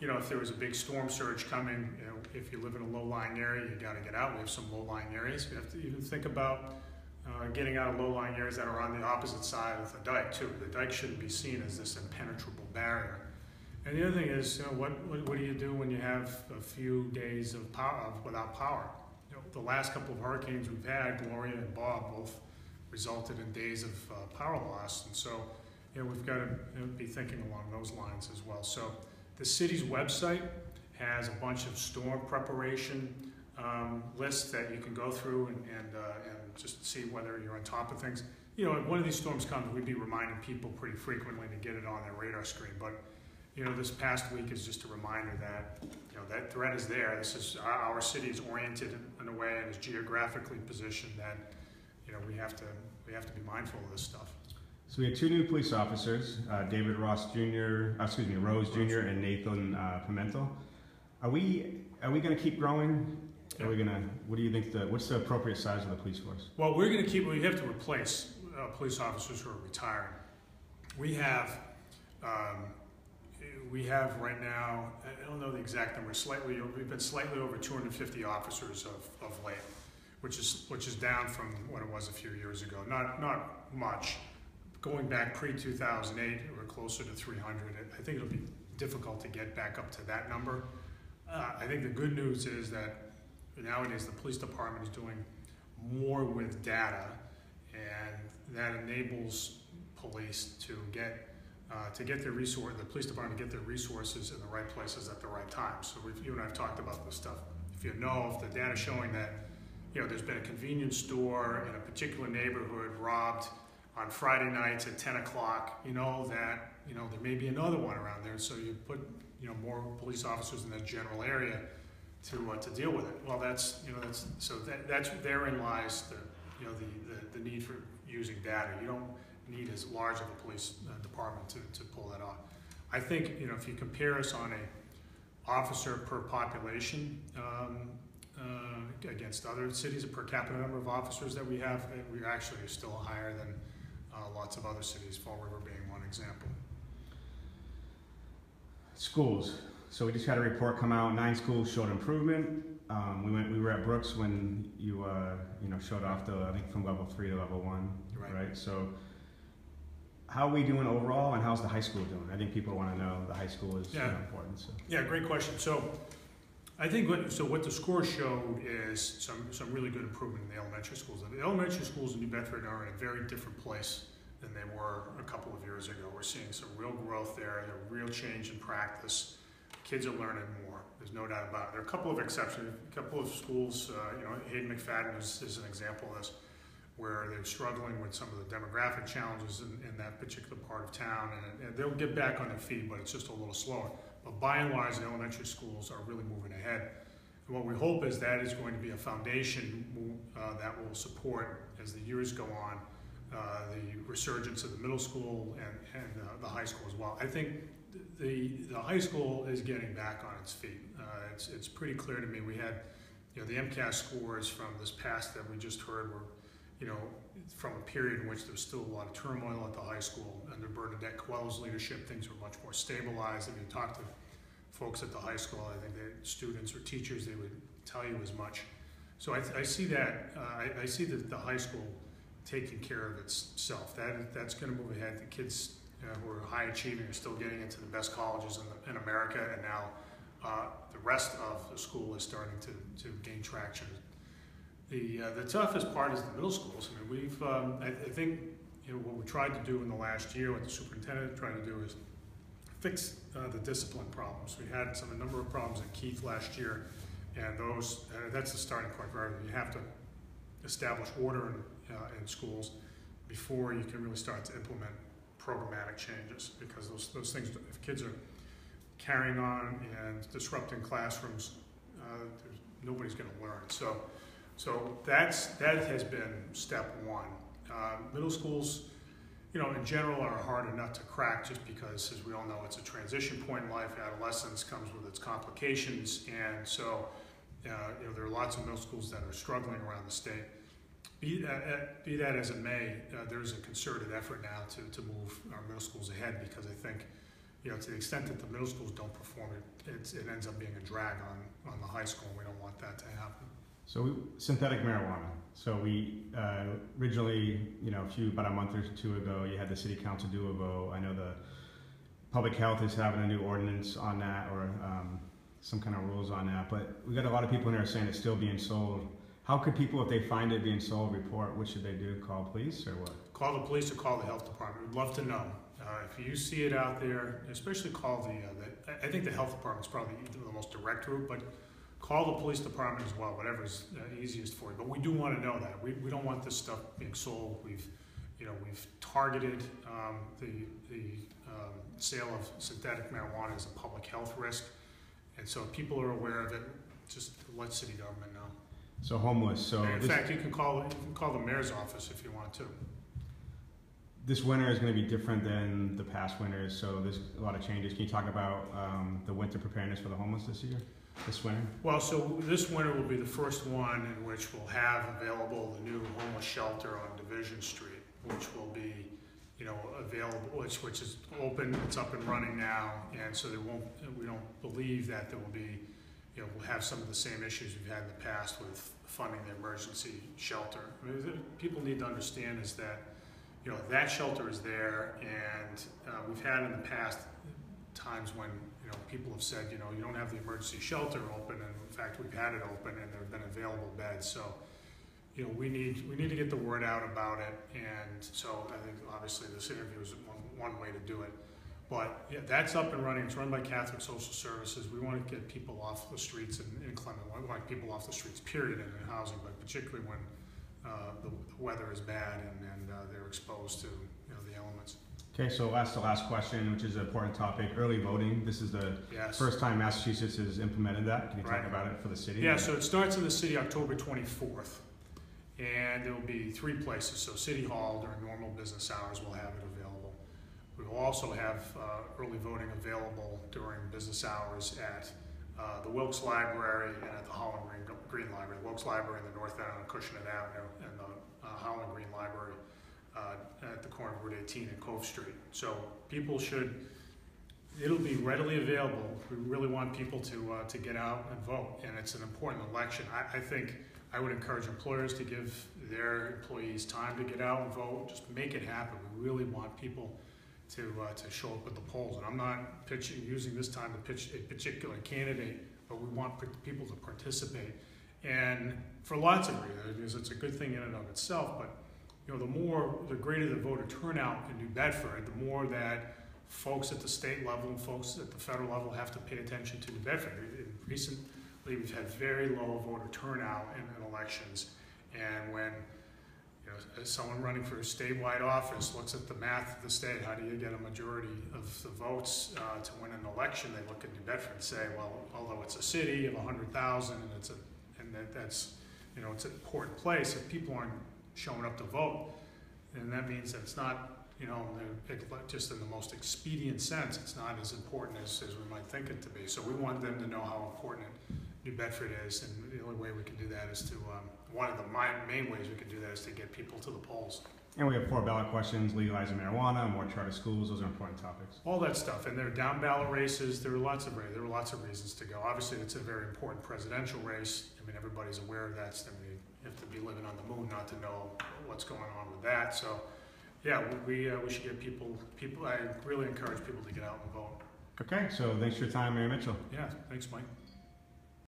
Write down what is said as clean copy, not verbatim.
if there was a big storm surge coming, if you live in a low-lying area, you got to get out. We have some low-lying areas. We have to even think about getting out of low-lying areas that are on the opposite side of the dike too. The dike shouldn't be seen as this impenetrable barrier. And the other thing is, what do you do when you have a few days of power without power? The last couple of hurricanes we've had, Gloria and Bob, both resulted in days of power loss, and so we've got to be thinking along those lines as well. So the city's website has a bunch of storm preparation lists that you can go through and just see whether you're on top of things. If one of these storms comes, we'd be reminding people pretty frequently to get it on their radar screen. But this past week is just a reminder that that threat is there. This is our city is oriented in a way and is geographically positioned that we have to be mindful of this stuff. So we have two new police officers, David Rose Jr. and Nathan Pimentel. Are we going to keep growing? Yeah. Are we what do you think? What's the appropriate size of the police force? Well, we're going to keep. We have to replace police officers who are retiring. We have right now, I don't know the exact number. We've been slightly over 250 officers of late, which is down from what it was a few years ago. Not much. Going back pre-2008, we're closer to 300. I think it'll be difficult to get back up to that number. I think the good news is that nowadays the police department is doing more with data, and that enables police to get their the police department to get their resources in the right places at the right time. So you and I have talked about this stuff. If the data is showing that there's been a convenience store in a particular neighborhood robbed on Friday nights at 10 o'clock, that there may be another one around there. So you put more police officers in that general area to deal with it. Well, that's therein lies the need for using data. You don't need as large of a police department to pull that off. I think if you compare us on a officer per population against other cities, a per capita number of officers that we have, we actually are still higher than lots of other cities, Fall River being one example. Schools. So we just had a report come out. 9 schools showed improvement. We were at Brooks when you showed off I think from level 3 to level 1, right? So how are we doing overall, and how's the high school doing? I think people want to know. The high school is important. So. Yeah, great question. So I think what the scores showed is some really good improvement in the elementary schools. The elementary schools in New Bedford are in a very different place than they were a couple of years ago. We're seeing some real growth there, a real change in practice. Kids are learning more. There's no doubt about it. There are a couple of exceptions. A couple of schools, Hayden McFadden is an example of this, where they're struggling with some of the demographic challenges in that particular part of town, and they'll get back on their feet, but it's just a little slower. But by and large, the elementary schools are really moving ahead. And what we hope is that is going to be a foundation that will support, as the years go on, the resurgence of the middle school and the high school as well. I think the high school is getting back on its feet. It's pretty clear to me. We had, the MCAS scores from this past that we just heard were, from a period in which there was still a lot of turmoil at the high school. Under Bernadette Coelho's leadership, things were much more stabilized. If you talk to folks at the high school, I think that students or teachers, they would tell you as much. So I see that. I see that the high school taking care of itself. That's going to move ahead. The kids who are high achieving are still getting into the best colleges in America, and now the rest of the school is starting to gain traction. The toughest part is the middle schools. I mean, I think what we tried to do in the last year, what the superintendent tried to do, is fix the discipline problems. We had a number of problems in Keith last year, and that's the starting point for everything. You have to establish order in schools before you can really start to implement programmatic changes, because those things, if kids are carrying on and disrupting classrooms, nobody's going to learn. So that has been step one. Middle schools, in general, are harder nut to crack, just because, as we all know, it's a transition point in life. Adolescence comes with its complications, and so there are lots of middle schools that are struggling around the state. Be that as it may, there's a concerted effort now to move our middle schools ahead, because I think to the extent that the middle schools don't perform it ends up being a drag on the high school, and we don't want that to happen. So synthetic marijuana. So we originally, about a month or two ago, you had the city council do a vote. I know the public health is having a new ordinance on that, or some kind of rules on that. But we got a lot of people in there saying it's still being sold. How could people, if they find it being sold, report? What should they do? Call police or what? Call the police or call the health department. We'd love to know. If you see it out there, especially call I think the health department is probably the most direct route, but call the police department as well, whatever's easiest for you. But we do want to know that. We don't want this stuff being sold. We've targeted the sale of synthetic marijuana as a public health risk. And so if people are aware of it, just let city government know. So homeless. So in fact, you can call the mayor's office if you want to. This winter is going to be different than the past winters, so there's a lot of changes. Can you talk about the winter preparedness for the homeless this winter? Well, so this winter will be the first one in which we'll have available the new homeless shelter on Division Street, which will be, available, which is open. It's up and running now, and so we don't believe that there will be, we'll have some of the same issues we've had in the past with funding the emergency shelter. I mean, people need to understand is that, that shelter is there, and we've had in the past times when, people have said, you don't have the emergency shelter open, and in fact, we've had it open, and there have been available beds. So, we need to get the word out about it, and so I think obviously this interview is one way to do it. But yeah, that's up and running. It's run by Catholic Social Services. We want to get people off the streets in inclement. We want people off the streets, period, in housing, but particularly when the weather is bad and they're exposed to the elements. Okay, so the last question, which is an important topic, early voting. This is the first time Massachusetts has implemented that. Can you talk about it for the city? Yeah, so it starts in the city October 24th, and there will be 3 places. So City Hall during normal business hours will have it available. We will also have early voting available during business hours at the Wilkes Library and at the Holland Green Library. The Wilkes Library in the north end on Acushnet Avenue, and the Holland Green Library at the corner of Route 18 and Cove Street. So people it'll be readily available. We really want people to get out and vote, and it's an important election. I think I would encourage employers to give their employees time to get out and vote. Just make it happen. We really want people to show up at the polls. And I'm not using this time to pitch a particular candidate, but we want people to participate. And for lots of reasons, because it's a good thing in and of itself, but the greater the voter turnout in New Bedford, the more that folks at the state level and folks at the federal level have to pay attention to New Bedford. Recently, we've had very low voter turnout in elections, and when someone running for a statewide office looks at the math of the state, how do you get a majority of the votes to win an election? They look at New Bedford and say, well, although it's a city of 100,000 and that's it's an important place, if people aren't showing up to vote, then that means that it's not, just in the most expedient sense, it's not as important as we might think it to be. So we want them to know how important New Bedford is, and the only way we can do that is to, one of the main ways we can do that is to get people to the polls. And we have 4 ballot questions: legalizing marijuana, more charter schools. Those are important topics. All that stuff, and there are down ballot races. There are lots of reasons to go. Obviously, it's a very important presidential race. I mean, everybody's aware of that. You have to be living on the moon not to know what's going on with that. So, yeah, we should get people. I really encourage people to get out and vote. Okay, so thanks for your time, Mayor Mitchell. Yeah, thanks, Mike.